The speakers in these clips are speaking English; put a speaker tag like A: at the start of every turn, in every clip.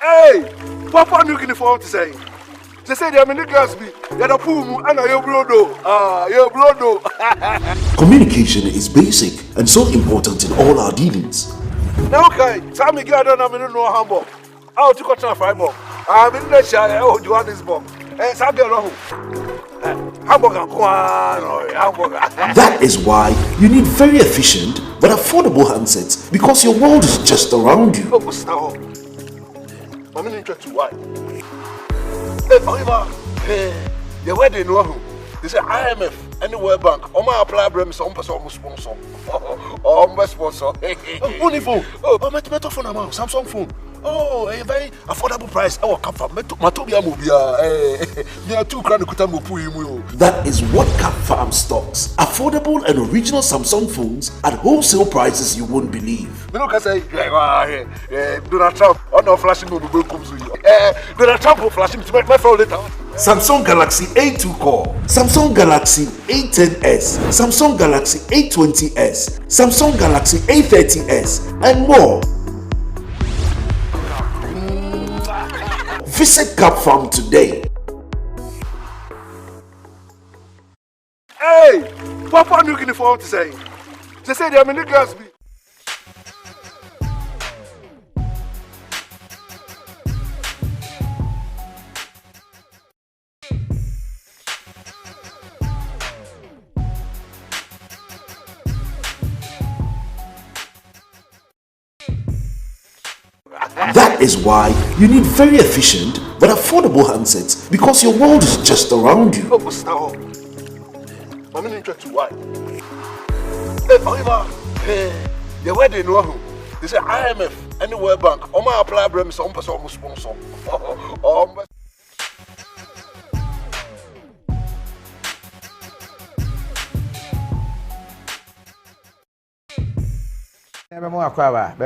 A: Hey, Papa new uniform to say. They say they are many girls be. You're the pool and your blodo. Your blodo.
B: Communication is basic and so important in all our dealings.
A: Now, okay, tell me, girl, I don't know Hamburg. I'll take a Freiburg. I'm in the shire. Oh, Johannesburg. And some girl,
B: That is why you need very efficient but affordable handsets because your world is just around you.
A: I'm interested to why. The wedding, they say IMF and the World Bank. My apply brem some person sponsor. My sponsor. Only phone. Oh, my phone amount. Samsung phone. Oh, a very affordable price. Oh, come from Matobia Mobia. There are 2 grand.
B: That is what Cap Farm stocks. Affordable and original Samsung phones at wholesale prices you won't believe.
A: You can say, Donald Trump, no flashing on the bill comes to you. Donald Trump will flash him to make my phone later.
B: Samsung Galaxy A2 Core, Samsung Galaxy A10s, Samsung Galaxy A20s, Samsung Galaxy A30s, and more. Visit Cap Farm today.
A: Hey, Papa new uniform to say. They say they are many girls be.
B: That is why you need very efficient but affordable handsets because your world is just around you.
A: I'm interested to why. The wedding, they say IMF and the World Bank. My apply brem some person sponsor.
C: Sorry about that.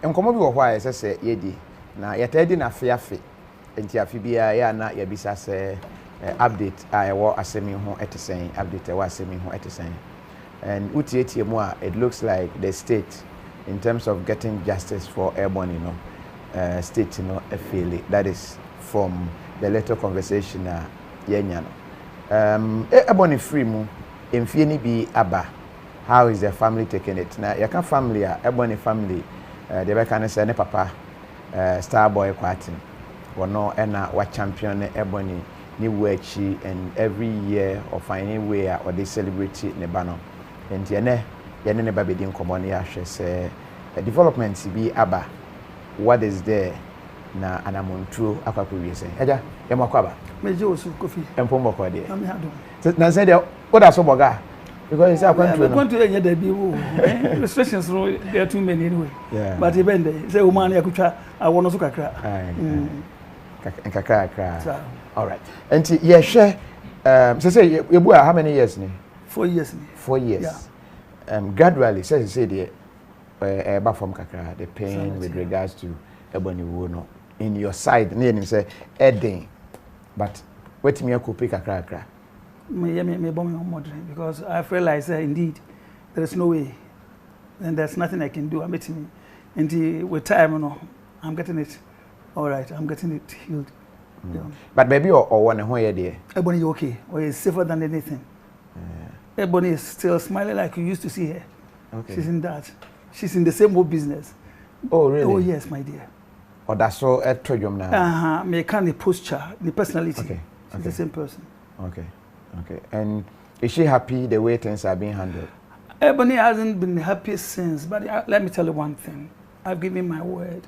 C: Enkomo bi wo hwa ye sese yedi na yetedi na afiafe enti afi bia ya na yabisa se update a wo asemi ho etesen update wo asemi ho etesen and utietie mu a it looks like the state in terms of getting justice for Ebony state fail. That is from the little conversation yenya no Ebony free mu emfie ni bi aba. How is the family taking it? Now, your family, Ebony family, they were kind of say, papa, Starboy Quartin, or no, and what champion Ebony, New Wechi, and every year or finding way or they celebrate it in the banner. And Yene never be in common ashes, development be Abba. What is there? Na anamuntu akwakuwie say eja yemakwaba
D: meje osu kofi
C: empombo kwa de
D: na me hado
C: na say there oda so boga because it's a country.
D: Country enya da bi wo restrictions no there are too many anyway.
C: Yeah.
D: But even there say woman yakutwa awono so kakra.
C: Kakra. All right. And yeah share say you how many years ni?
D: 4 years ni.
C: 4 years.
D: Yeah.
C: Gradually say the back from kakra the pain with regards to Ebony no in your side near him say Eden but wait me akupe kakra.
D: Me bomb me modern because I realized indeed there is no way and there's nothing I can do. I'm meeting until with time I'm getting it all right. I'm getting it healed. Yeah.
C: But maybe or one who you there.
D: Ebony okay or is safer than anything. Ebony is still smiling like you used to see her.
C: Okay.
D: She's in that. She's in the same old business.
C: Oh really?
D: Oh yes, my dear.
C: Or that's so at Trojum now.
D: Me kind of posture, the personality.
C: Okay.
D: She's the same person.
C: Okay. And is she happy the way things are being handled?
D: Ebony hasn't been happy since, but let me tell you one thing. I've given my word.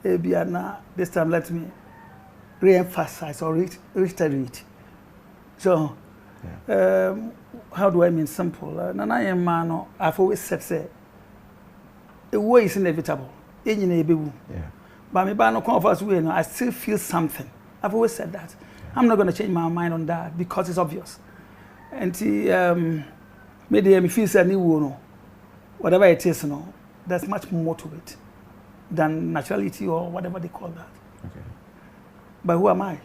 D: This time let me re-emphasize or reiterate. So, how do I mean simple? I've always said, the way is inevitable. Yeah. But I still feel something. I've always said that. I'm not going to change my mind on that because it's obvious. And maybe I feel that whatever it is, there's much more to it than naturality or whatever they call that.
C: Okay.
D: But who am I?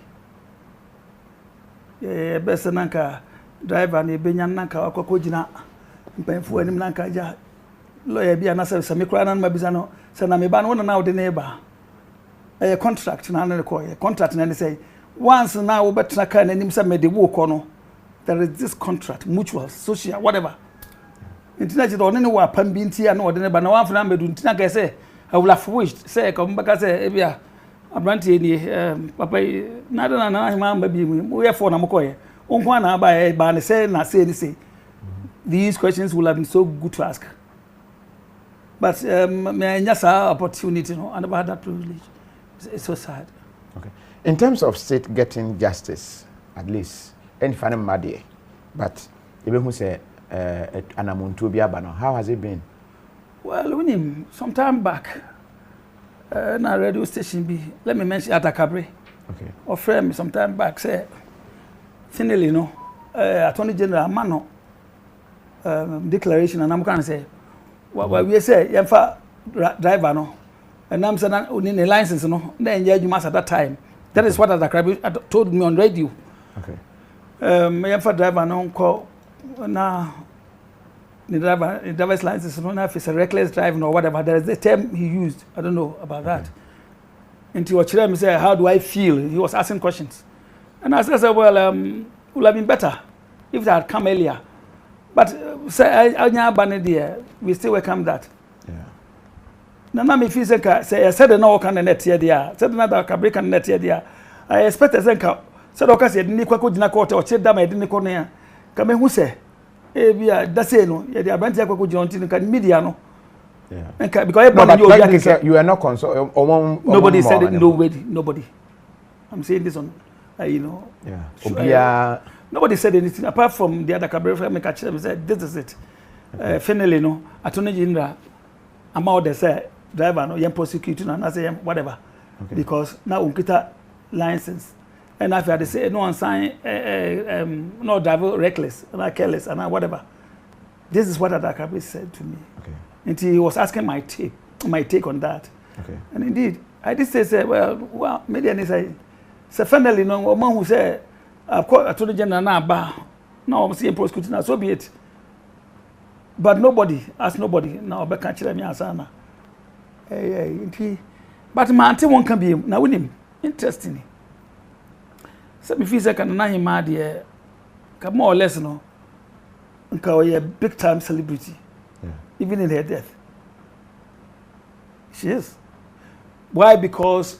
D: Best nanka driver ni benya nanka wakoko jina mpemfu enim nanka ja lawyer bi anasa sami kura nan mabisa no So na me ba no na de neighbor. A contract na na ko contract na say once now we better can anim say me de wo ko no there is this contract mutual social whatever. Intina je do ne wa pam bi ntia na ode ne ba na wan fana medu intina ka say I will have wished say ko mbaka say e bia abrantie ni papa na da na ma ba bi mu ye for na mokoye onko na ba ne say na say these questions will have been so good to ask, but may I just have opportunity, no, and about that privilege. It's so sad.
C: Okay. In terms of state getting justice, at least, any fan madie, but even who say anamuntu biabano, how has it been?
D: Well, when him some time back, na radio station be, let me mention at a cabaret.
C: Okay.
D: Or friend me some time back say, finally, no, Attorney General Mano declaration, and I'm going to say, well, we say, Yamfa driver, no. And I'm saying, in a license, no, then you must at that time. That is what the told me on radio.
C: Okay.
D: My driver, no, call now the driver's license, no, if it's a reckless driving or whatever. There is the term he used. I don't know about that. And to watch him say, how do I feel? He was asking questions. And I said, well, would have been better if they had come earlier. But say, we still welcome that. Nana me feel say I said no can net here there said another cabri can net here there I expect say said okay say ni kwako gina court o che dama edini ko no ya ka me hu say e bia da say no ye dey abanti kwako gina onti kan media no because everybody
C: you are not concerned
D: nobody said it, nobody I'm saying this on you know nobody said anything apart from the other cabri me catch them said this is it finally no Attorney General about the say driver no yam prosecute and I say whatever because now unkita license and after they say no one sign no driver reckless and careless and whatever. This is what Adakabe said to me. And he was asking my take on that. And indeed I did say well maybe and say finally no man who say I've called Attorney General now ba now I'm seeing prosecuting so be it. But nobody now be catch them answer. But my auntie won't come be now with him. Interesting. So me feel like na him mad here. More or less no. Nka a big time celebrity. Even in her death. She is. Why? Because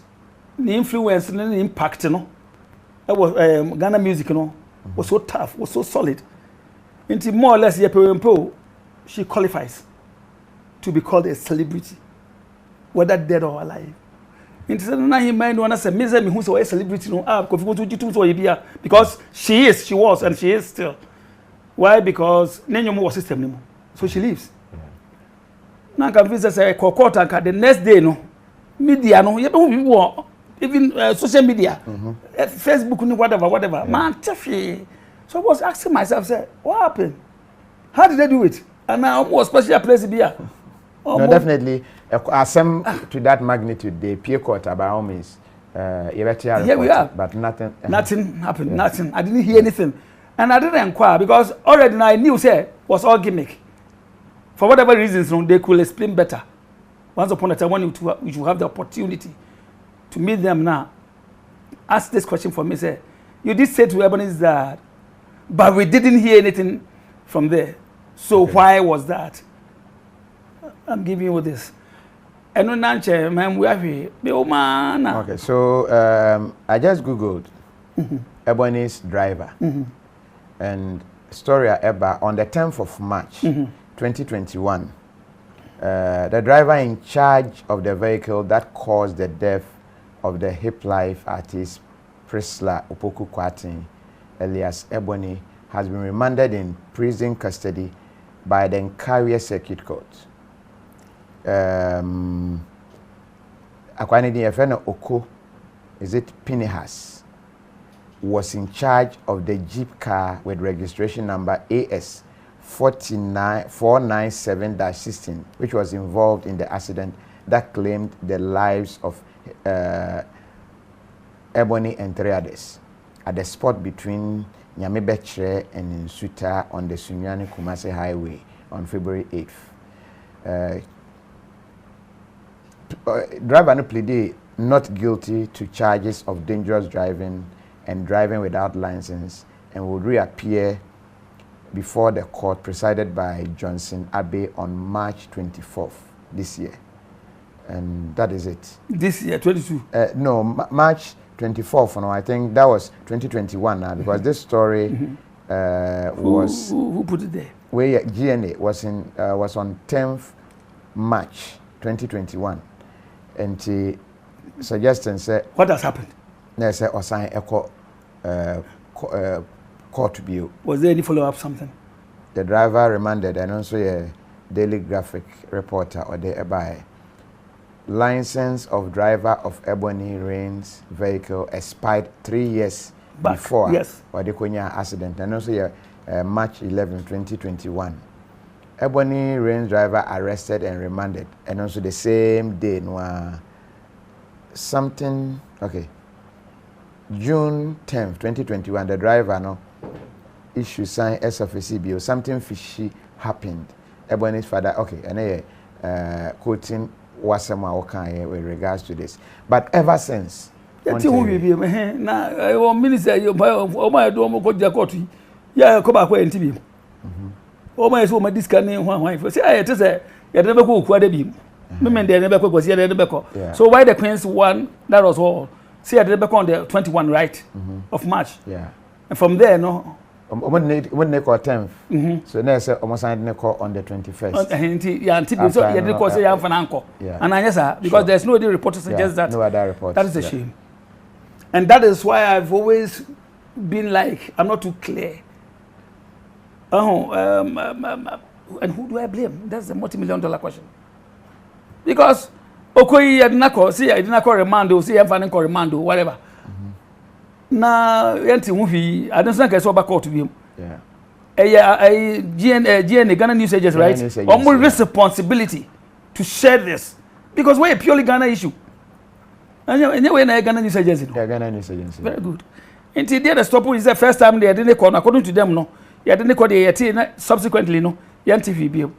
D: the influence and the impact, you know. That was Ghana music, you know, was so tough, was so solid. Until more or less she qualifies to be called a celebrity, whether dead or alive. Instead of him mind one say me who say a celebrity no because she was and she is still. Why? Because nenyomo was system nimo. So she leaves. Now can visit say kokota the next day no media no people even social media Facebook no whatever man tefi. So I was asking myself say what happened? How did they do it? And now almost special place here.
C: No, definitely. To that magnitude, the peer court about all means,
D: here we are.
C: But nothing
D: happened. Nothing. I didn't hear anything, and I didn't inquire because already now I knew say was all gimmick. For whatever reasons, they could explain better. Once upon a time, when you should have the opportunity to meet them now, ask this question for me. Say, you did say to Ebony'S that, but we didn't hear anything from there. So why was that? I'm giving you this. And we have here.
C: Okay, so I just Googled Ebony'S driver. And story about on the 10th of March 2021. The driver in charge of the vehicle that caused the death of the hip life artist Priscilla Opoku Kwatin, alias Ebony, has been remanded in prison custody by the Nkawie Circuit Court. Akwani di efeno Oko, is it Pinehas, was in charge of the Jeep car with registration number AS 497-16, which was involved in the accident that claimed the lives of Ebony and three others at the spot between Nyamebechre and Nsuta on the Sunyani Kumasi Highway on February 8th. driver no pleaded not guilty to charges of dangerous driving and driving without license and will reappear before the court presided by Johnson Abbey on March 24th this year. And that is it.
D: This year, 22?
C: No, March 24th. No, I think that was 2021 now because this story was...
D: Who put it there?
C: Where GNA was on 10th March 2021. And he suggested, said...
D: What has happened?
C: They said, Osan Echo court to be.
D: Was there any follow-up something?
C: The driver remanded and also a Daily Graphic reporter or the by license of driver of Ebony'S vehicle expired 3 years before or the Konya accident and also March 11, 2021. Ebony'S driver arrested and remanded and also the same day something June 10th, 2021 the driver issue sign SFC bill something fishy happened. Ebony'S father and quoting Wasema with regards to this. But ever since
D: minister you my do go jakoti ya ko ba kwa ntibi o my so my discan hwan say I say you never go ku ada bi me dey never go see dey never go. So why the Queen's one that was all see I never on the 21 right of March.
C: Yeah.
D: And from there no
C: when they call 10th. So now say almost I didn't call on the 21st.
D: So you didn't call say you have an anchor. And I yes because there's no other report to suggest that.
C: No other report.
D: That is a shame. And that is why I've always been like I'm not too clear. And who do I blame? That's a multi-million-dollar question. Because Okoyi I didn't call remand, see I'm finding remand whatever. Na yenti movie I don't think I saw back out to be GN Ghana News Agency, right? Almost responsibility to share this because we're a purely Ghana issue. And anyway, Ghana News Agency.
C: Ghana News Agency.
D: Very good. Until the stop is the first time they didn't call according to them, no. You didn't call the subsequently, no. TV.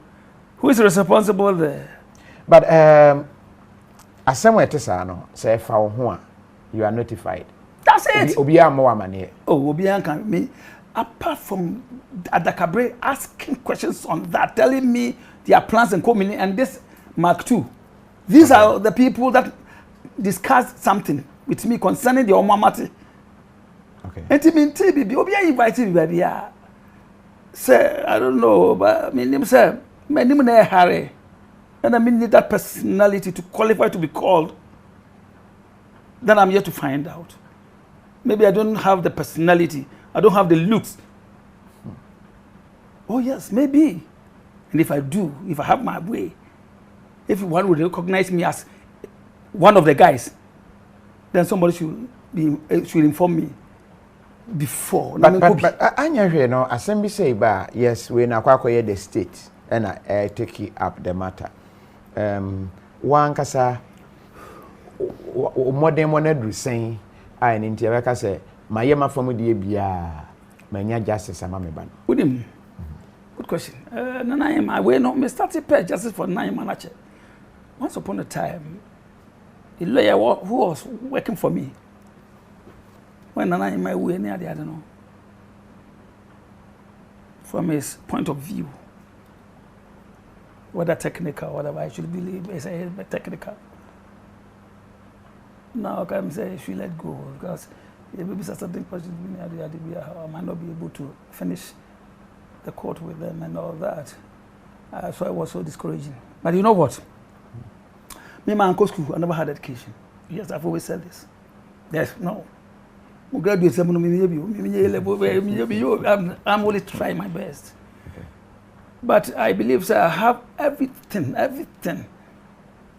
D: Who is responsible there?
C: But as somewhere to say, no, say you are notified.
D: That's it.
C: Obiya more money.
D: Oh, Obiya can me. Apart from Adakabre asking questions on that, telling me their plans and coming and this Mark II. These are the people that discussed something with me concerning the Omamati.
C: Okay.
D: And to me, Obiya invited me, baby. Say, I don't know, but I mean, say, my name is Harry. And I mean, need that personality to qualify to be called. Then I'm here to find out. Maybe I don't have the personality. I don't have the looks. Oh, yes, maybe. And if I do, if I have my way, if one would recognize me as one of the guys, then somebody should inform me before.
C: But I know, assembly say, yes, we na kwako the state, and I take it up the matter. One kasa, modern one saying, I in India say, my yama from the Bia, my justice, I'm a man.
D: With him. Good question. I will not me start to pay justice for 9 months. Once upon a time, a lawyer who was working for me, when I in my way, I don't know. From his point of view, whether technical, whatever I should believe, is technical. Now I can say she let go because there may be certain questions I might not be able to finish the court with them and all that. So I was so discouraging. But you know what? Me, my uncle's school, I never had education. Yes, I've always said this. There's no. I'm only trying my best.
C: Okay.
D: But I believe, sir, I have everything.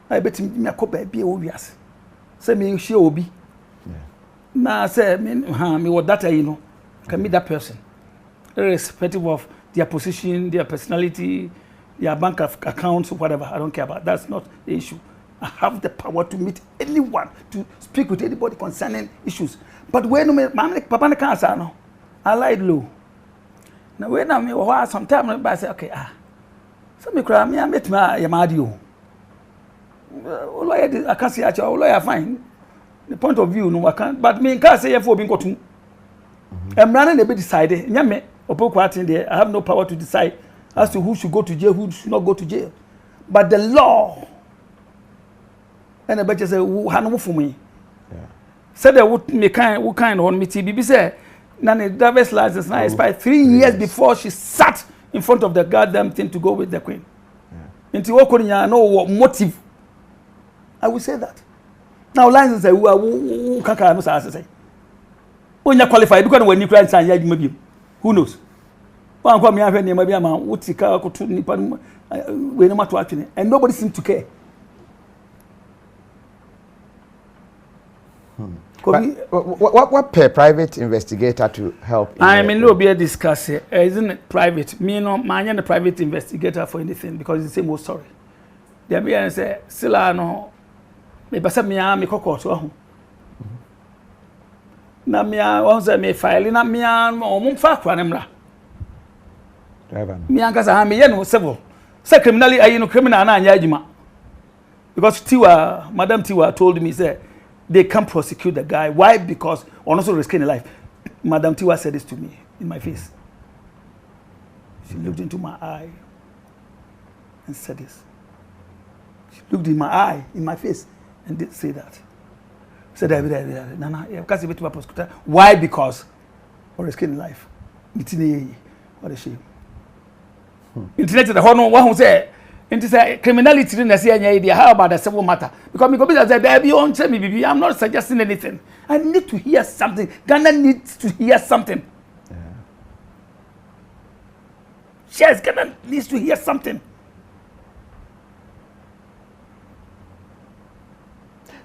D: I bet me a copy be obvious. Say me she obi. Now say me what that you know can meet that person, irrespective of their position, their personality, their bank accounts, whatever. I don't care about. That's not the issue. I have the power to meet anyone, to speak with anybody concerning issues. But when Papa can't say no, I lied low. Now when I'm sometimes I say okay so me cry me I met my Yamadio. lawyer, I can't say actually, lawyer fine. The point of view, no, I can't. But me can't say for being got to. I'm running a bit decided. Nyame, Opokwati there. I have no power to decide as to who should go to jail, who should not go to jail. But the law, and I bet you say, who had for me. Said that what kind on me TBB say, Nani driver's license now expired 3 years before she sat in front of the goddamn thing to go with the queen. Into Okoniya, know what motive. I will say that. Now license say who can't no say. When you qualify, because when you cry and maybe who knows? One come here when maybe a man would take out to Nippon when no matter what, and nobody seems to care.
C: What pay private investigator to help?
D: I mean, no be discuss it. Isn't it private? Me no, man, the private investigator for anything because it's the same old story. They be and say, "Sila no, me basa me a me kokot so." Na me a won say me file na me a mo fa kwa nemra.
C: Driver.
D: Me an kasa ha me ye no civil. Say criminally ayi no criminal na anya adwuma. Because Tiwa, Madam Tiwa told me say they can't prosecute the guy. Why? Because also risking a life. Madam Tiwa said this to me in my face. She looked into my eye and said this. She looked in my eye, in my face, and did say that. Said, why? Because or risking life. What a shame. Internet the whole one who said, into say criminality in the idea. How about the civil matter? Because me go say baby on tell me baby, I'm not suggesting anything. I need to hear something. Ghana needs to hear something. Yes, Ghana needs to hear something.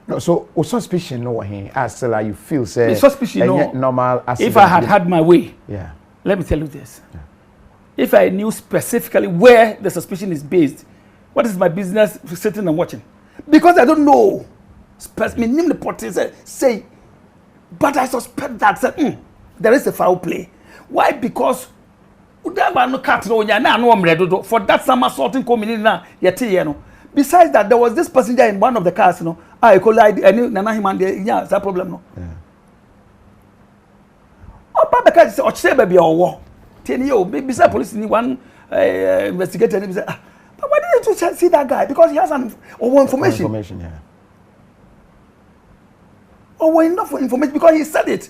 C: No, so suspicion no here. As you feel say
D: suspicion no
C: normal.
D: If I had my way,
C: yeah. Let
D: me tell you this. Yeah. If I knew specifically where the suspicion is based, what is my business sitting and watching? Because I don't know. Me name the party say, but I suspect that there is a foul play. Why? Because for that summer sorting coming in now, besides that, there was this passenger in one of the cars, I collide and Nana him and it's a problem. No. Oh, Papa can say, baby, or war. 10 years, maybe some police in one investigator and say, but why didn't you see that guy? Because he has information. Yeah. Or enough for information because he said it.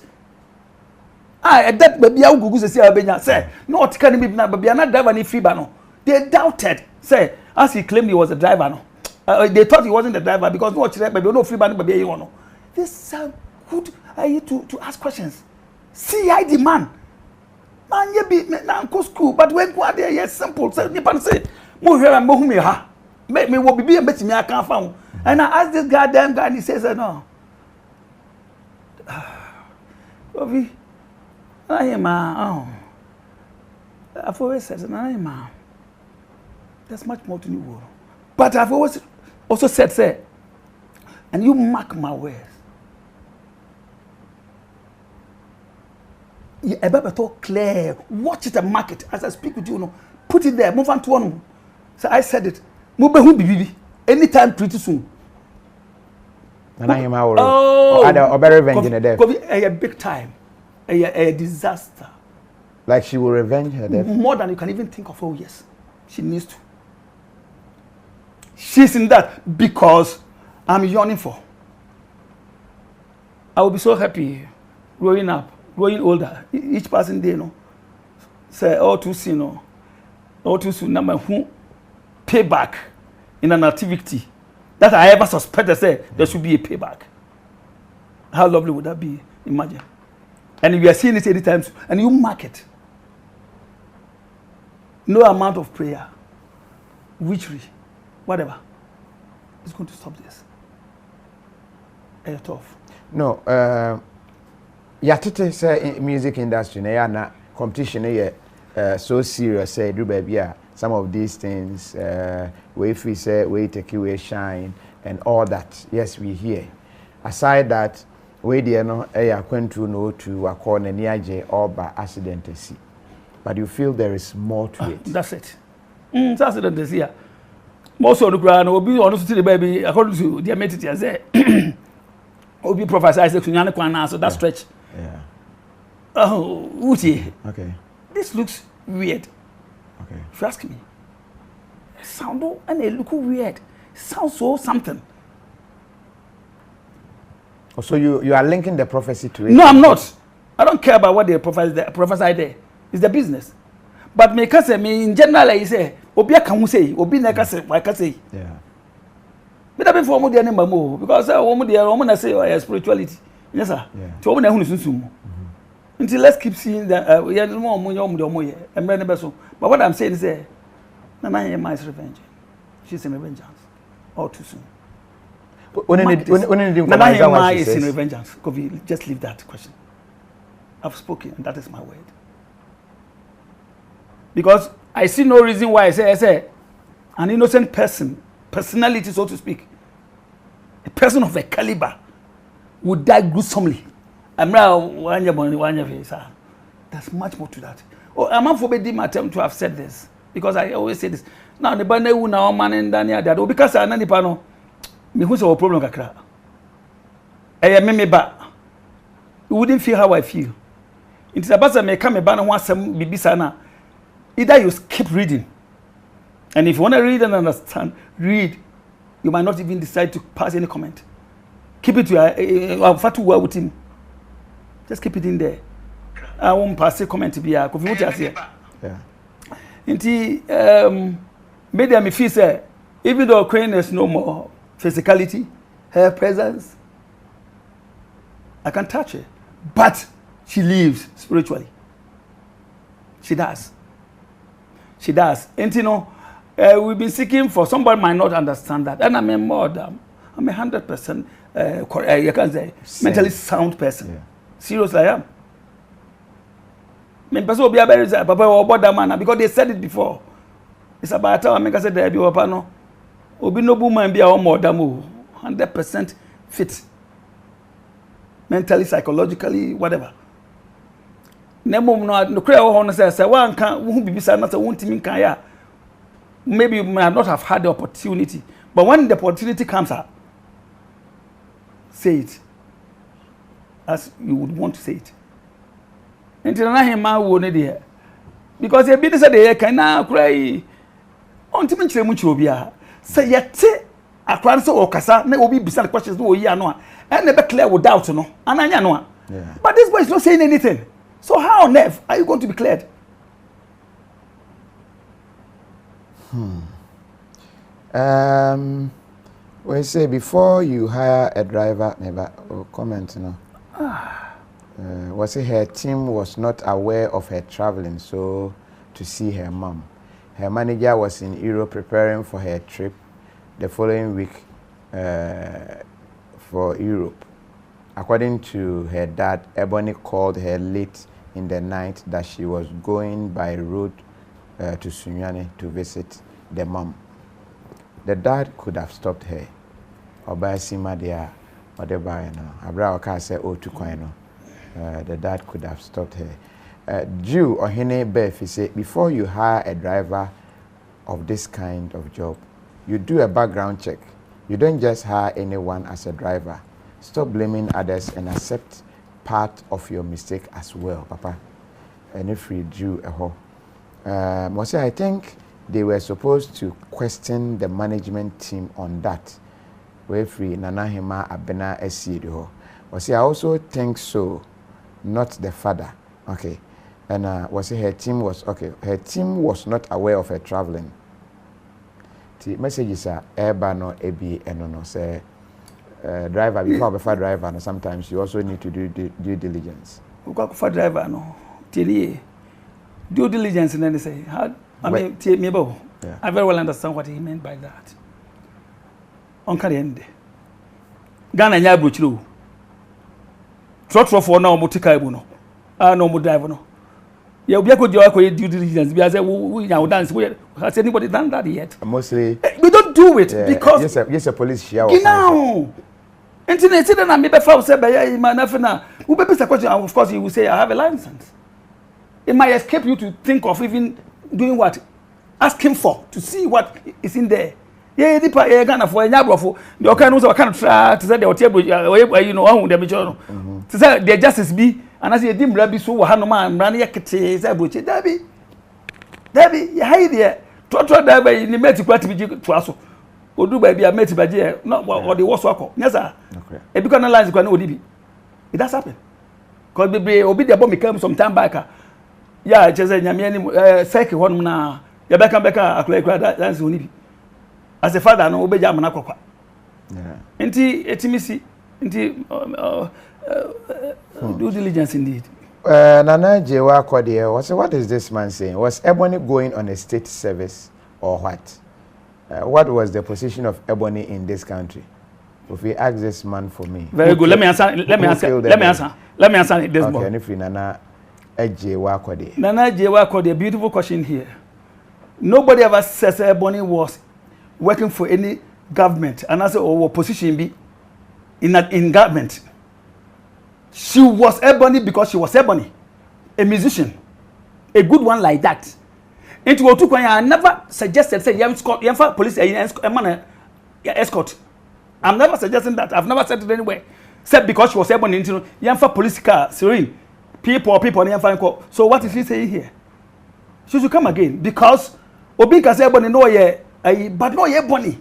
D: That baby, I will go say, Ebony, say, not can be not, but not driver any free banner. They doubted, say, as he claimed he was a driver. No, they thought he wasn't the driver because no free banner, baby, you know. This is good. I need to ask questions. See, I demand. Man, you be na school, but when go there, yes, simple. So you can say, "Mo here and mo me ha." Make me will be a bit me I can't find. And I asked this goddamn guy, and he says, "No." Kofi, I am I've always said, I am there's much more to the world. But I've always also said, say, and you mark my words. A better talk clear. Watch it and mark it as I speak with you. Put it there. Move on to one. So I said it. Move who be anytime pretty soon.
C: And I am our or better revenge in a death.
D: A big time. A disaster.
C: Like she will revenge her death.
D: More than you can even think of. Oh yes, she needs to. She's in that because I'm yearning for. I will be so happy growing up. Growing older, each person they say all too soon, all too soon. Number who payback in an activity that I ever suspected. Say there should be a payback. How lovely would that be? Imagine, and we are seeing it anytime, and you mark it. No amount of prayer, witchery, whatever, is going to stop this. It's tough.
C: No. Yatete say music industry na competition so serious say do baby some of these things we feel say we take away shine and all that. Yes, we hear. Aside that we dey no akwantu no to akọ na ni age or by accident see. But you feel there is more to it.
D: That's it. Accident is here. most of the ground will be honest to the baby according to their methods as will be prophesied so that stretch.
C: Yeah.
D: Oh, Uti.
C: Okay.
D: This looks weird.
C: Okay.
D: If you ask me, it sounds and it look weird. It sounds so something.
C: Oh, so you are linking the prophecy to it?
D: No, I'm not. I don't care about what they prophesy there. It's the business. But me can say me in general I say obi aka hu say obi na ka say why ka say.
C: Yeah.
D: But that before mo dey name mo because omo dey omo na say spirituality. Yes sir. So omo na hu sunsun. Until let's keep seeing that yeah no omo dey emre ne be so. But what I'm saying is Nana Hema is revenge. She's in revenge. All too soon. Nana Hema is in revenge. KOFI, just leave that question. I've spoken, and that is my word. Because I see no reason why I say an innocent person, personality so to speak, a person of a caliber would die gruesomely. There's much more to that. Oh, I'm not forbidding my attempt to have said this because I always say this. Now the band who now man and Daniel that because I know the panel, me who's our problem kakra. Me ba. You wouldn't feel how I feel. It's about me come ban and want some bibisana. Either you keep reading, and if you want to read and understand, read. You might not even decide to pass any comment. Keep it to your far too well with him. Just keep it in there. I won't pass a comment to be a KOFI here.
C: Yeah.
D: Inti made me feel say even though Queen is no more physicality, her presence, I can touch her, but she lives spiritually. She does. She does. And you know, we've been seeking for somebody might not understand that, and I'm a more than I'm 100% you can say mentally sound person.
C: Yeah.
D: Seriously, I am. I mean, person will be a very papa or about that man because they said it before. It's about time I make say there be papa no. Obi no woman be a more than 100% fit. Mentally, psychologically, whatever. Nemo no cry on say one can who be say not one team can ya. Maybe you may not have had the opportunity, but when the opportunity comes up, say it as you would want to say it. Until Nana Hema won't there. Because a bit said they can now cry on to mention much obia. Say yet a crowd or cassa, may be beside questions no ya no, and never clear without no, and I know. But this boy is not saying anything. So how on earth are you going to be cleared?
C: We say before you hire a driver, maybe comment no. Was it her team was not aware of her traveling, so to see her mom. Her manager was in Europe preparing for her trip the following week for Europe. According to her dad, Ebony called her late in the night that she was going by road to Sunyani to visit the mom. The dad could have stopped her. Obayasima there, whatever you know. Abra Oka said, "Oh, to Koino." The dad could have stopped her. Jew or Hene Beth say, before you hire a driver of this kind of job, you do a background check. You don't just hire anyone as a driver. Stop blaming others and accept part of your mistake as well, Papa. And if you Jew I think they were supposed to question the management team on that. Where free Nana Hema Abena Esido. I also think so. Not the father, okay, and her team was okay. Her team was not aware of her traveling. The messages are no ebi no say driver before before driver. No, sometimes you also need to do due diligence.
D: Before driver no, due diligence and then they say I mean I very well understand what he meant by that. On the end, Ghana nya brochiro. Trotro for now motika ebu no. No mo drive no. You be ko due diligence be say we dance. Has anybody done that yet?
C: Mostly
D: we don't do it because
C: yes a police share.
D: Now. Internet say na me be fa say be man afina. Who be a question of course you will say I have a license. It might escape you to think of even doing what asking for to see what is in there. Ye dipa ye Ghana for nya brofo. The okan no so kan tra to say the otie you know ohun dem cho no. To say the justice be and as ye di mra bi so wo ha no ma mra na ye kete say broche Dabi ye hai there. To da ba ni meti kwati bi to aso. Odu ba bi a meti ba je no or the wo so akọ. Yes sir. Okay. E bi kan lines kwa na odi bi. It does happen. Cause be obi dey bomb me come some time back. Yeah, just say nyame ani cycle honum na ya beka akura dance oni bi. As a father no obeja amana kwakwa. Yeah. Enti etimisi enti due diligence indeed.
C: Nana Jewa Kodie, what is this man saying? Was Ebony going on a state service or what? What was the position of Ebony in this country? If we ask this man for me.
D: Very good. Let me answer this
C: one. Okay, Nana Jewa Kodie.
D: Nana Jewa Kodie, beautiful question here. Nobody ever says Ebony was working for any government and as or position be in government. She was Ebony because she was Ebony, a musician, a good one like that. Into Otukwan, I never suggested say Yamfa police escort. I'm never suggesting that. I've never said it anywhere. Except because she was Ebony into Yamfa police car, serene. People Yamfa. So what is he saying here? She should come again because Obika say Ebony no ye, but no ye Ebony.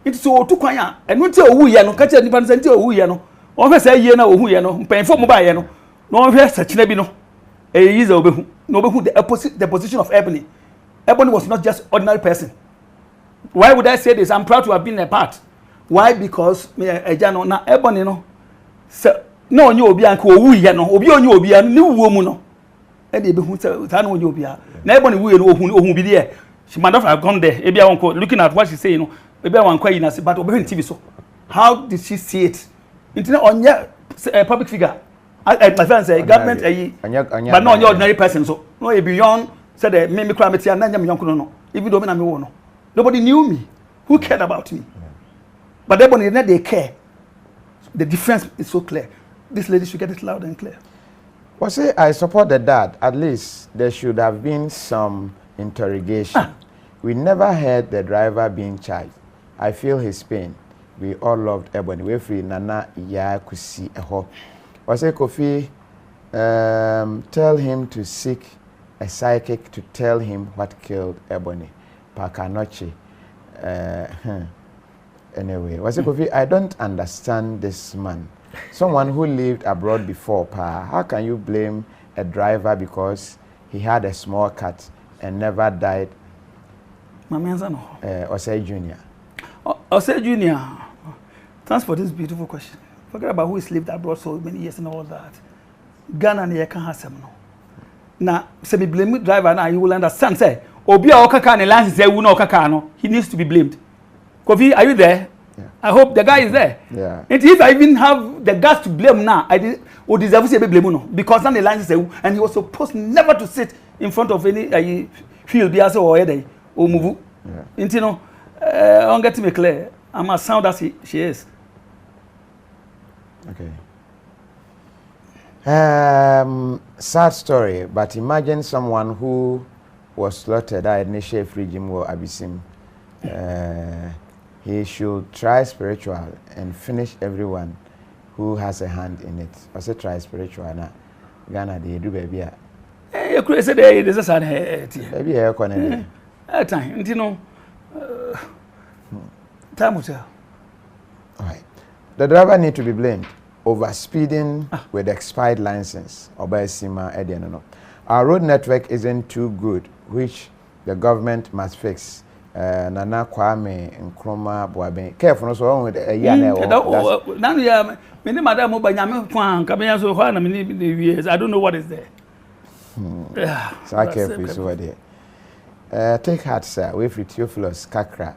D: Into Otukwan, and we tell who ye no catch any person tell who ye no. One say ye na ohu ye no mpenfo mo ba ye no no one search na bi no e yiza obehu no obehu the position of Ebony. Ebony was not just ordinary person. Why would I say this? I'm proud to have been a part. Why? Because me eja no na Ebony no se no onye obi anka owu ye no obi onye obi an ni wuo mu no e de ebehu ta na onye obi a na Ebony wuo no ohun bi there. She might not have gone there. Ebi awon looking at what she say, you know, ebi awon kwa yi na se but obehu TV so. How did she see it? Internet on a public figure. My friend say government but not ordinary person. So no beyond said the me cry me and no. Even though me no. Nobody knew me. Who cared about me? But they care. The difference is so clear. This lady should get it loud and clear.
C: Well, say I support the dad. At least there should have been some interrogation. We never heard the driver being charged. I feel his pain. We all loved Ebony. We free Nana ya kusi eho. Wase Kofi, tell him to seek a psychic to tell him what killed Ebony. Pakanochi. Anyway, Wase Kofi, I don't understand this man. Someone who lived abroad before, how can you blame a driver because he had a small cat and never died? Osei Junior.
D: Osei Junior. Thanks for this beautiful question. Forget about who is lived abroad so many years and all that. Ghana and can't have some no. Now, say me blame driver now, you will understand. Say, Obi Okaka and license say we no Okaka no. He needs to be blamed. Kofi, are you there? Yeah. I hope the guy is there. Yeah. And if I even have the guts to blame now, I deserve to be blamed no. Because then the license say and he was supposed never to sit in front of any field biasa or other or move. Yeah. You know, I'm getting me clear. I'm as sound as she is.
C: Okay. Sad story, but imagine someone who was slaughtered at Neshe Frigim or Abisim. He should try spiritual and finish everyone who has a hand in it. I say try spiritual now. Ghana, they do baby.
D: You could say this is a head.
C: Maybe I can.
D: Time, you know. Time will tell.
C: All right. The driver need to be blamed over speeding with expired license or by SIMA Ediano. Our road network isn't too good, which the government must fix. Nana Kwame and Kroma Boabe. Careful, no so with a year.
D: I don't know what is there.
C: So I careful is over there. Take heart, sir. Wait for Theophilus Kakra.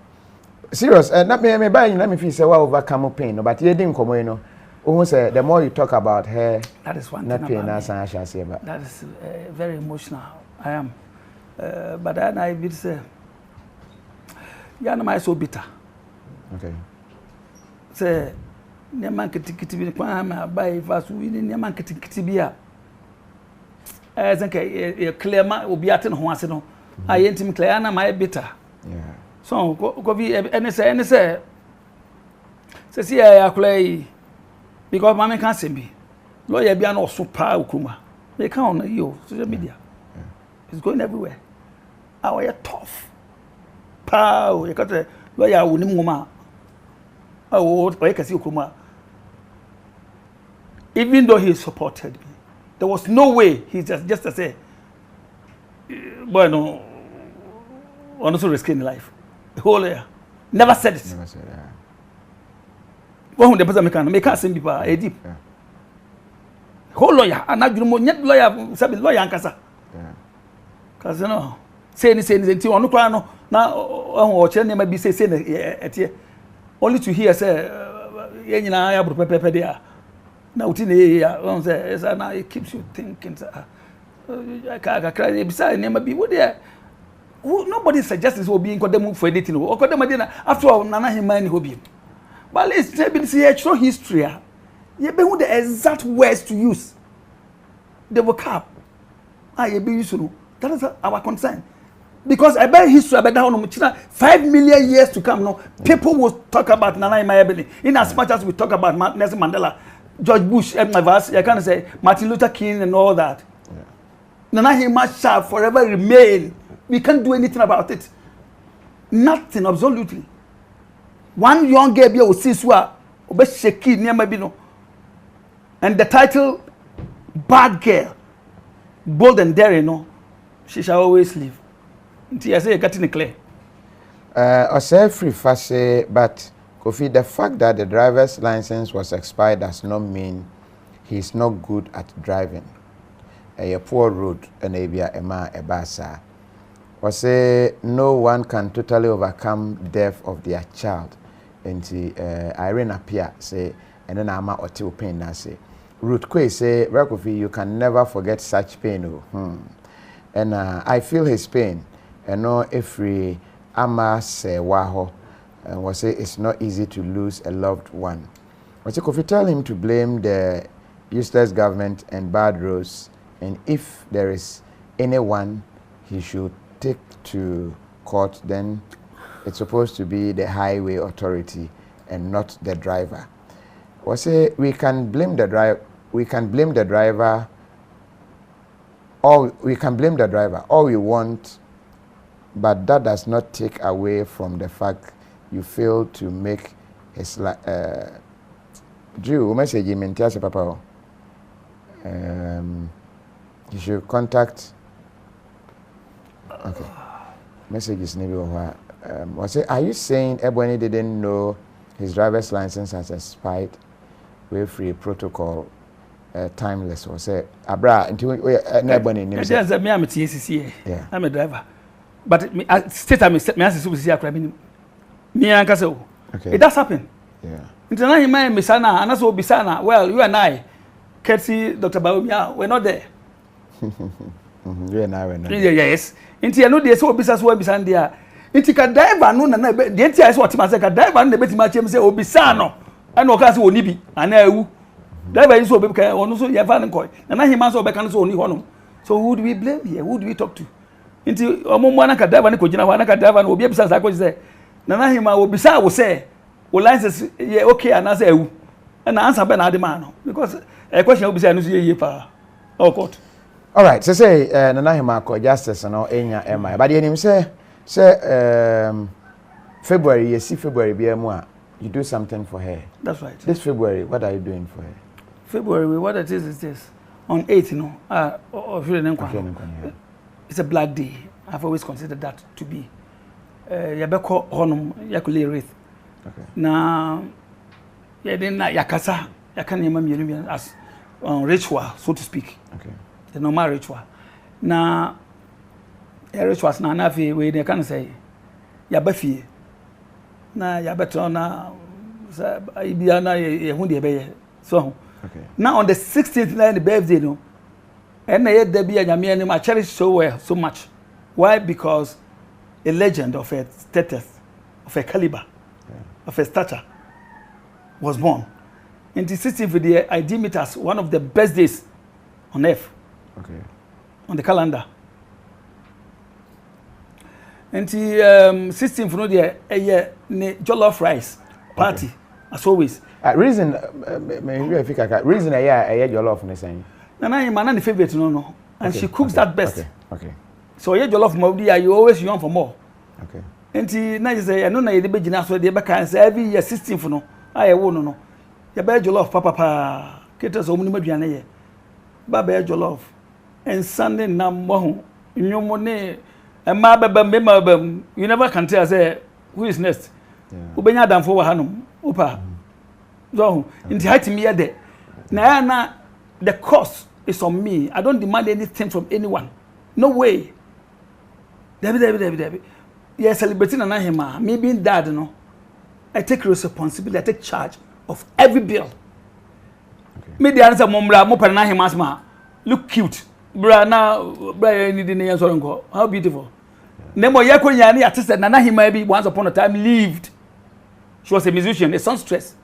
C: Serious, not me buying, let me feel say, well, overcome pain, but you didn't come in. Almost the more you talk about her,
D: that is one
C: not
D: thing.
C: That
D: is very emotional. I am. But then I will say, Yana so bitter.
C: Okay.
D: Say, Neman Kitty, buy fast winning Neman Kitibia. I think a clear man will be at home. I ain't him clear, my bitter.
C: Yeah.
D: So KOFI any say see I play because mama can't see me. Lawyer be an also power Ukuma. They count on you social media. It's going everywhere. Our tough. Pow, you got a lawyer Unimuma. Oh, I can see Ukuma. Even though he supported me, there was no way he just to say, bueno, honestly risking life. The whole year. Never said it.
C: Never said that.
D: One the person make us sing people a deep. Whole lawyer, and I do more yet lawyer, sabi lawyer and casa. Because you know, say anything until on no now or channel may be saying at here. Only to hear say, I have prepared there. Now, it keeps you thinking. I cry beside never be what there. Nobody suggests this will be in condemned for anything. Or condemned after all, Nana him mind hobby. But let's see actual history. You be with the exact words to use. The vocab. You be used to. That is our concern. Because I bet history, I bet that 5 million years to come, no, people will talk about Nana Ebony in as much as we talk about Nelson Mandela, George Bush, I can't say Martin Luther King and all that. Nana Hima shall forever remain. We can't do anything about it. Nothing, absolutely. One young girl will see Swa, Obe Sheki near Mabino. And the title, Bad Girl, Bold and Daring, no, she shall always live. I say, getting clear.
C: I say free fast, but KOFI, the fact that the driver's license was expired does not mean he's not good at driving. A poor road and a ma a basa. Or say no one can totally overcome death of their child. And Irene appear say, and then ama or till pain na say. Root Kwe say, KOFI, you can never forget such pain. And I feel his pain. And no every ama say waho. And we say it's not easy to lose a loved one. But KOFI tell him to blame the useless government and bad roads, and if there is anyone he should take to court, then it's supposed to be the highway authority and not the driver. We say we can blame the driver. We can blame the driver. All we want, but that does not take away from the fact you fail to make his Drew message him in Papa. You should contact. Okay. Message is maybe are you saying Ebony didn't know his driver's license has expired? We're free protocol timeless or say Abra until Ebony name.
D: Yes, me I'm a TCC. Yeah. I'm a driver. But me state I me as to see me and okay. It does happen. Yeah. Internal him and Misana, and also Bisana. Well, you and I, Ketsi, Dr. Baumia, we're not there.
C: You and I were not.
D: Yes. Inti no dey so obisa so obisa dia. Inti ka driver no na the inti is what ma say ka driver no beti ma chem say obisa no. And o ka say oni bi ana ewu. Driver is so be ka onu so ye fa nko. Na him so be kan so oni ho no. So who do we blame here? Who do we talk to? Inti omo na ka driver ne ko gina wa na ka driver no obi obisa sa ko say na him obisa wo say o license ye okay ana say ewu. And answer be na de man no because a question obisa no so ye pa. Oh court.
C: All right, so say Nana Himako justice no enya ema. But him say February, you see February be you do something for her.
D: That's right.
C: This February, what are you doing for her?
D: February, what it is this. On 8th, you know, it's a black day. I've always considered that to be. Yabeko honum yakule wreath. Okay. Now, yadena yakasa yakan as ritual, so to speak. Okay. The normal ritual. Now, a ritual na nafi we they can say yabafi. Na yabeto na ibiana yehundi ebeye. So, okay. Now on the 16th night, the birthday, no, and I there be a Yamian, I cherish so well, so much. Why? Because a legend of a status, of a caliber, of a stature was born. In the 16th day, I deem it as one of the best days on earth. Okay. On the calendar. Enti 16 for no there ne jollof rice party as always.
C: Reason reason jollof ne saying.
D: Nana Hima na the favorite no. And she cooks that best.
C: Okay.
D: So you jollof modi you always yearn for more.
C: Okay.
D: Enti na say I know na ye dey begina so dey be kan say every year 16 for no. Aye wo no. Ya be jollof papa. Kete so mu ni maduane ye. Ba be jollof. And Sunday na mo ho. Nyomo ne Emma bebem you never can tell say who is next. Ubenya damfo wa hanom. Opa. So inti hati me there. Na the cost is on me. I don't demand anything from anyone. No way. Debbie. Yes, celebrating Nana Hima. Me being dad, no. I take responsibility. I take charge of every bill. Okay. Me the answer momra mo Nana Hima's ma. Look cute. Bra how beautiful. Nemo yako nyani artist Nana Hima be once upon a time lived. She was a musician, a songstress.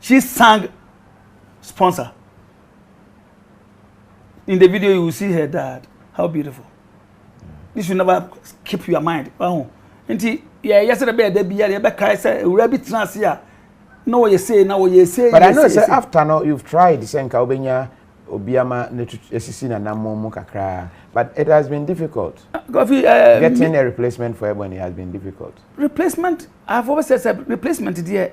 D: She sang sponsor. In the video you will see her dad. How beautiful. This will never keep your mind. Oh. Nti yesterday there be there say rabbit trans here. No what you say, now what you say.
C: But I know say after now you've tried senka obenya Obiama esisi na namomu kakra, but it has been difficult.
D: KOFI,
C: getting a replacement for Ebony has been difficult. Replacement,
D: I've always said replacement there.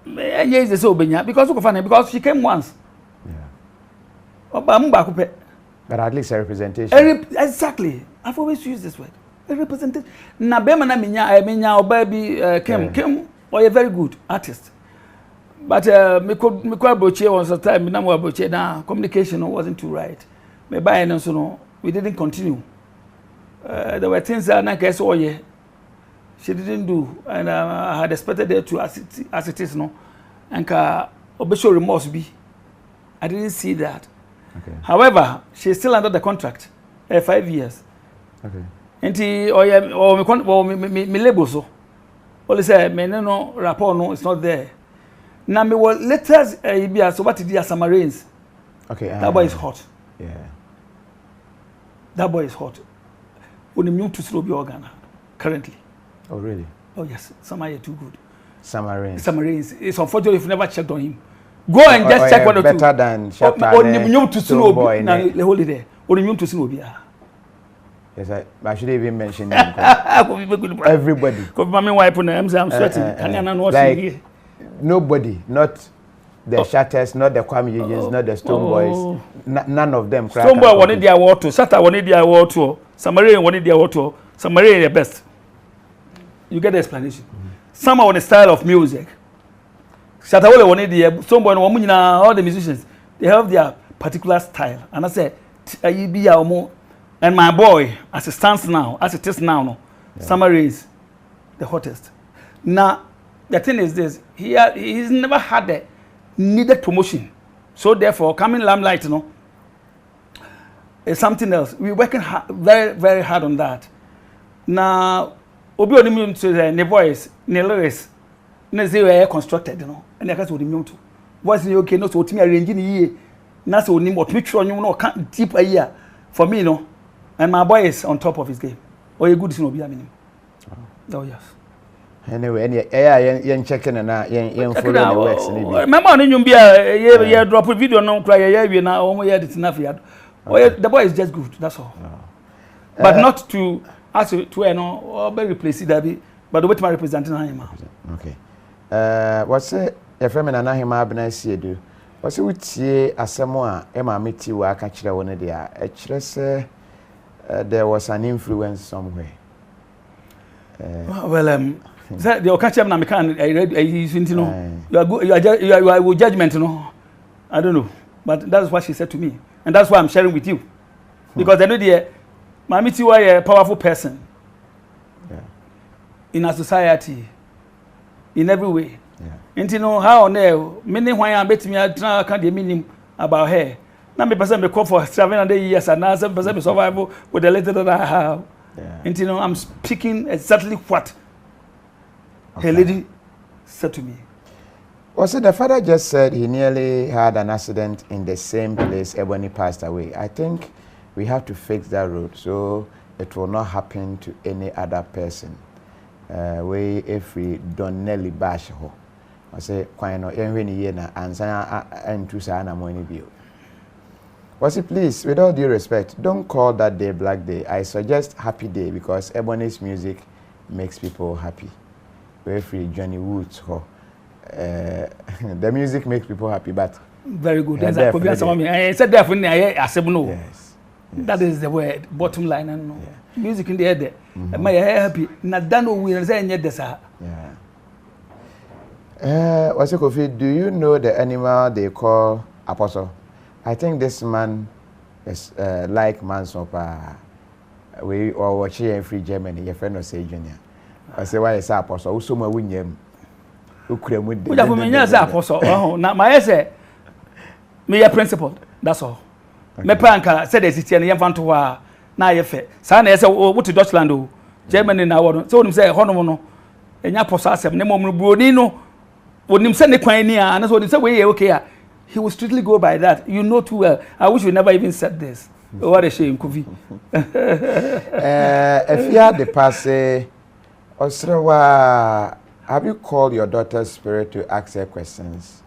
D: Yes, the so because she came once. Yeah.
C: But at least a representation.
D: Exactly. I've always used this word. A representation. Na bema na minya obabi Kim or a very good artist. But me broche was a time na mo broche na communication wasn't too right. Me buy and so no we didn't continue. There were things that na guess she didn't do, and I had expected her to as it is no. And ka obesho remorse be. I didn't see that. Okay. However, she's still under the contract 5 years. Okay. Enti me label so. Only say me no rapport no it's not there. Now me will letters so what did Samarines.
C: Okay.
D: That boy is hot.
C: Yeah.
D: That boy is hot. On immune to slow organ currently.
C: Oh really?
D: Oh yes. Samar too good.
C: Samarines.
D: It's unfortunate if you never checked on him. Go and just check one or two.
C: Better than Shatta.
D: On immune to slow boy. Now the whole day. On immune to slow
C: Yes, I should even mention them. Everybody.
D: Because my wife I'm sweating.
C: Like nobody, not the Shatters, not the Kwame Eugenians, not the Stone Boys, none of them.
D: Stone Boy wanted their award to, Shatter wanted their award to, Samarian wanted their award to, Samarian the best. You get the explanation. Some are on the style of music. Shatter wanted the Stone Boy and all the musicians, they have their particular style. And I said, and my boy, as it stands now, as it is now, Samarian is the hottest. Now, the thing is this, he's never had the needed promotion. So therefore, coming limelight, is something else. We're working very, very hard on that. Now, obi only to the voice, the lyrics, ne zero constructed, and that's what immune to. Voice okay, no so to me arranging here. That's what what which one can't deep a year for me, and my boy is on top of his game. Or a good thing will be a minimum. Oh yes.
C: Anyway, yen checking and yen follow the works.
D: Remember, on you be a drop a video, no cry, we now almost had it enough. The boy is just good, that's all. But not to ask to no or be replaced, but the way my representing him.
C: Okay. What's it? A feminine Anahima Ebony'S do. What's it with ye a Samoa, Emma Mitty, where I catch the one there? There was an influence somewhere.
D: Well, the catch up na me can you are with judgment, I don't know, but that's what she said to me, and that's why I'm sharing with you, because I know the Mami Tiwa a powerful person in our society, in every way. And you know how on there, many why I bet me I can't mean about her. Now me person me call for 700 years and now 7% survival with the letter that I have. And you know I'm speaking exactly what her lady said to me.
C: Was it the father just said he nearly had an accident in the same place Ebony passed away? I think we have to fix that road. So it will not happen to any other person. We if we don't nearly bash ho. I say quite no when ye na answer and to say na money bill. Was it please, with all due respect, don't call that day Black Day. I suggest Happy Day because Ebony's music makes people happy. We're free Johnny Woods ho. The music makes people happy, but
D: very good. That's I said definitely I said no.
C: Yes.
D: That is the word. Bottom line and no. Music in the head. Am I happy? Not done we say yet this.
C: Yeah. What's it, KOFI? Do you know the animal they call apostle? I think this man is like Mansopa. We or watch here in Free Germany. Your friend was say Junior. I say why is apostle? Who so much win him? Who could we?
D: We have many as apostle. Oh, now my say me a principle. That's all. Me panka said this is the young to wa na ye fe. Sana say what to Deutschland o Germany na wo. So him say hono no. Enya apostle asem ne mom no broni no. Wonim say ne kwan ni a na so him say we okay. He will strictly go by that. You know too well. I wish we never even said this. What a shame, KOFI.
C: If you had the passe, Osrewa, have you called your daughter's spirit to ask her questions?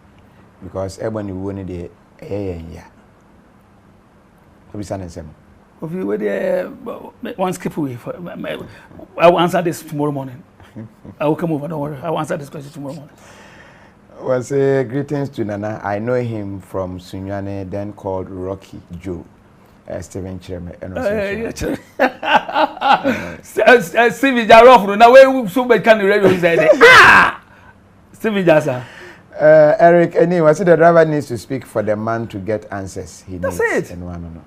C: Because everybody wanted the yeah.
D: KOFI, one skip away. I will answer this tomorrow morning. I will come over. Don't worry. I will answer this question tomorrow morning.
C: Well, say greetings to Nana. I know him from Sunyane, then called Rocky Joe. Stephen Chairman. Stephen Jarofro. Now we so much can radio say Stephen Jasa. Eric, anyway, I see the driver needs to speak for the man to get answers. He
D: That's
C: needs.
D: it.
C: And one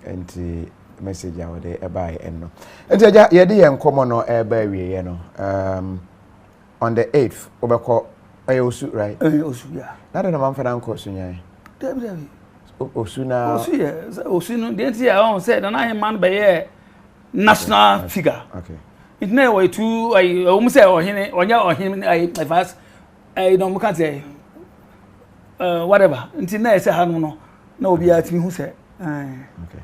C: and the message out there by and no. And yeah, the common no we on the 8th, Obako. Osu, right?
D: Osu, yeah.
C: Not a man for Uncle Sunya. Osuna.
D: Osuna, the NTI said, and I am man by a national figure.
C: Okay.
D: It never way to I almost say or him or him, I fast. I don't can't say whatever. Until now, I say, no, be at me who said.
C: Okay.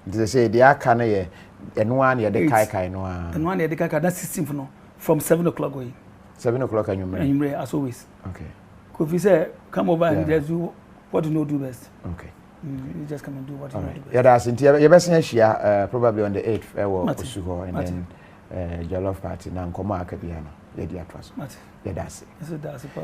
C: They say they are kind of and one year the kai no.
D: And 1 year the kai that's 16 from 7 o'clock going.
C: 7 o'clock and you
D: as always.
C: Okay.
D: KOFI say, come over and just do what you know do best.
C: Okay.
D: You just come and do what you know do best.
C: Yeah, that's in your best share probably on the 8th. Osuho and then Jollof Party na nkoma akabiano. Lady Atwas. Yeah, that's it.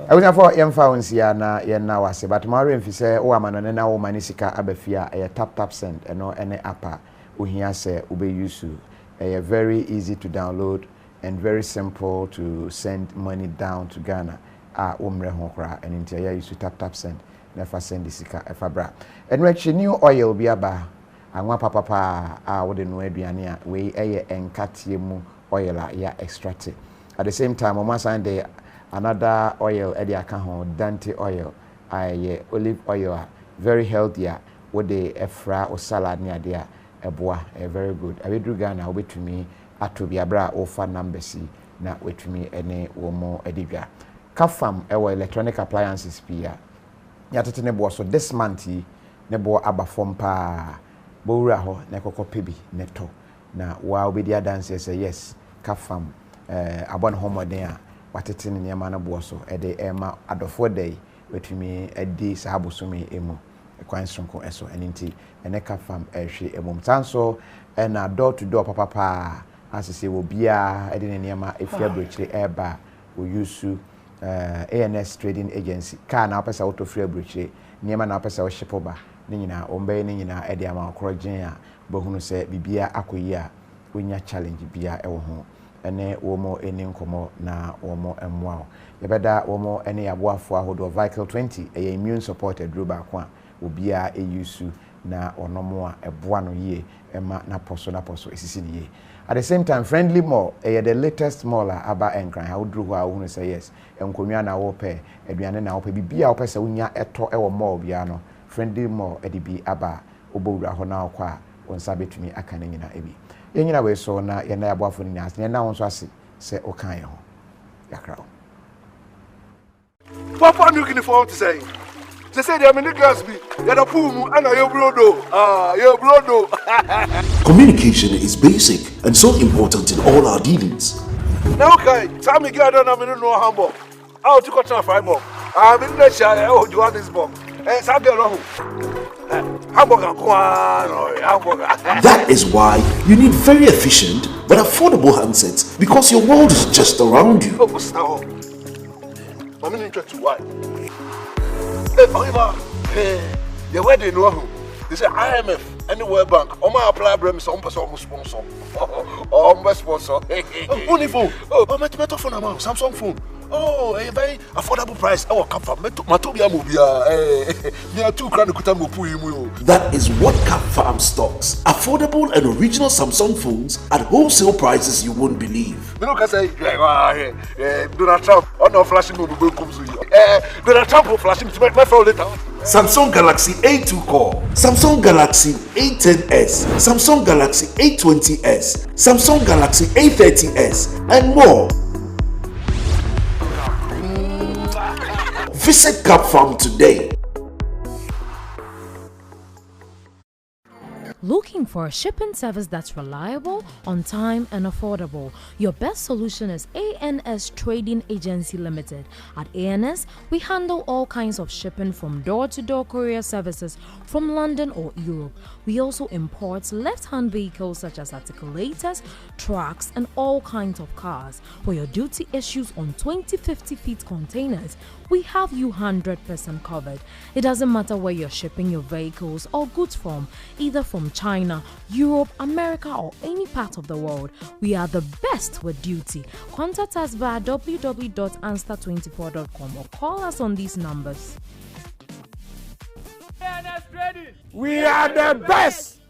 C: I was for young founds here na wase, but Mario if you say, oh, I'm an na woman isika abefia a tap send and no any upper uhia say ube yusu. A very easy to download and very simple to send money down to Ghana. Umre honkra and interior used to tap send. Never send the sika efabra. And when she new oil be aba, and one papa wouldn't know Ebiania, we and Katiemu oil ya extract. At the same time, on one side, another oil, Eddie Akaho, Dante oil, olive oil, very healthy, with the efra or salad near there, a bois, very good. I will do Ghana, wait to me. Atubiabra offer number C na with me any womo edibia. Kafam ewa electronic appliances pia. Yatete nebo so this month nebo aba form pa bowura ho na kokopebi neto na wa obedia dance say yes Kafam abon homoden a watete ne nyama na bo so ede ema adofo day with me edi sahabosumi emu kwan sonko eso eninti ene Kafam ehwe emom tanso na door to door papa as say will be edin niema efia brochire eba we use ANS trading agency car na pesa auto free brochire niema na pesa o shipoba ni nyina ombe ni nyina edi ama okrogen a bohunu se bibia akoyi a onya challenge bia ewo ho ene womo eni nkomo na womo emwa yebeda womo ene aboafo ahodo vehicle 20 immune supported rubber kwa obia eyusu na onomo a eboa no ye ema na poso esisi ni ye. At the same time, Friendly Mall, the latest mall aba enkran. How drew who I say yes. Enkomia na wo pe, eduane na wo pe bibia wo pe se unya eto ewo mall bia no. Friendly Mall edibi aba obowura ho na akwa wonsa betumi aka ne nyina ebi. Yenyina we so na ye na yabo afo ni as na wonso ase se okan ye ho. Yakra.
A: What are you looking forward to saying? They say they are many girls be. You're the pool and you're brodo. You're brodo.
B: Communication is basic and so important in all our dealings.
A: Now, okay, tell me, girl, I don't know Hamburg. I'll take a chance for Hamburg. I'm in the shire. Oh, Johannesburg. And Sabi alone.
B: That is why you need very efficient but affordable handsets because your world is just around you.
A: I'm interested why. The way they know who. They say IMF and the World Bank. My apply brem some person sponsor. My sponsor.
B: Only phone.
A: My phone amount. Samsung phone. Oh, a very affordable price. Oh, come from Matobia Mobia. There are 2 grand.
B: That is what Cap Farm stocks. Affordable and original Samsung phones at wholesale prices you won't believe.
A: You know, say, Donald Trump, no flashing will be comes to you. Donald Trump will flashing to make my phone later.
B: Samsung Galaxy A2 Core, Samsung Galaxy A10s, Samsung Galaxy A20s, Samsung Galaxy A30s, and more. Visit Cap Farm today.
E: Looking for a shipping service that's reliable, on time, and affordable? Your best solution is ANS Trading Agency Limited. At ANS, we handle all kinds of shipping from door-to-door courier services from London or Europe. We also import left-hand vehicles such as articulators, trucks, and all kinds of cars. For your duty issues on 20-50 feet containers, we have you 100% covered. It doesn't matter where you're shipping your vehicles or goods from, either from China, Europe, America, or any part of the world. We are the best with duty. Contact us via www.answer24.com or call us on these numbers.
C: We are the best.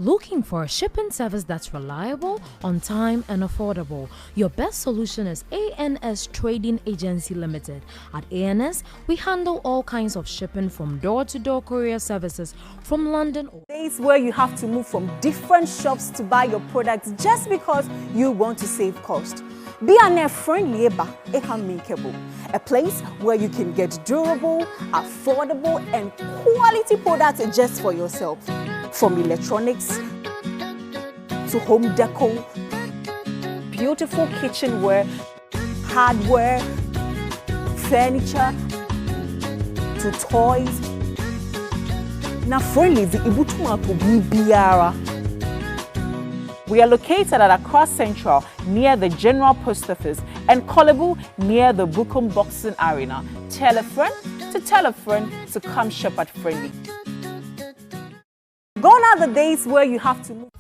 E: Looking for a shipping service that's reliable, on time, and affordable? Your best solution is ANS Trading Agency Limited. At ANS, we handle all kinds of shipping from door-to-door courier services from London.
F: Days where you have to move from different shops to buy your products just because you want to save cost. Be an friendly makeable, a place where you can get durable, affordable, and quality products just for yourself. From electronics to home decor, beautiful kitchenware, hardware, furniture, to toys. Now, friendly, we are located at Accra Central near the General Post Office and Kolebu near the Bukum Boxing Arena. Tell a friend to come shop at Friendly. Gone are the days where you have to move.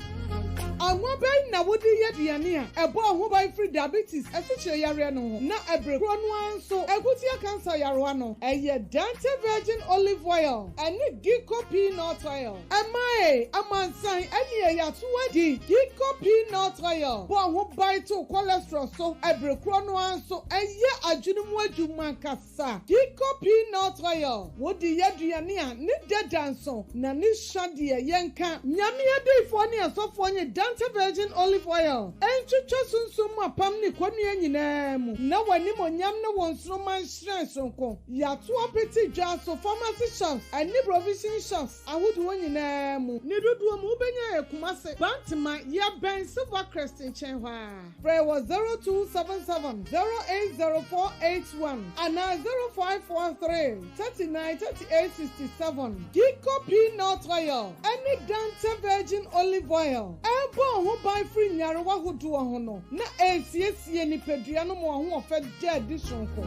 G: Na wodi yediania ebo ahoban free diabetes efiche yare no na ebrekro no anso egutia cancer yarwa no eye Dante virgin olive oil ene Ginkgo peanut oil amae amansan ene yato wadi Ginkgo peanut oil bo ahoban to cholesterol so ebrekro no anso eye adwunumu adwuma kasa Ginkgo peanut oil wodi yediania ne dedanso na ne shade yenka nyame adifo ne asofo ne Dante virgin olive oil enchucho sunsum apam ni kwanu nyina mu na wani monyam ne wonsro man hran sonko yato apeti dwa so pharmacy shops and provision shops ahodo nyina mu ni dodo mu benya ekumase bantima ya ben silver crest chenwa pray was 0277 080481 and 0543 393867 Ginkgo peanut oil any Dante virgin olive oil ebo buy free nyarwa hodo ho no na esiesie ni pedua no mo ho ofa de addition ko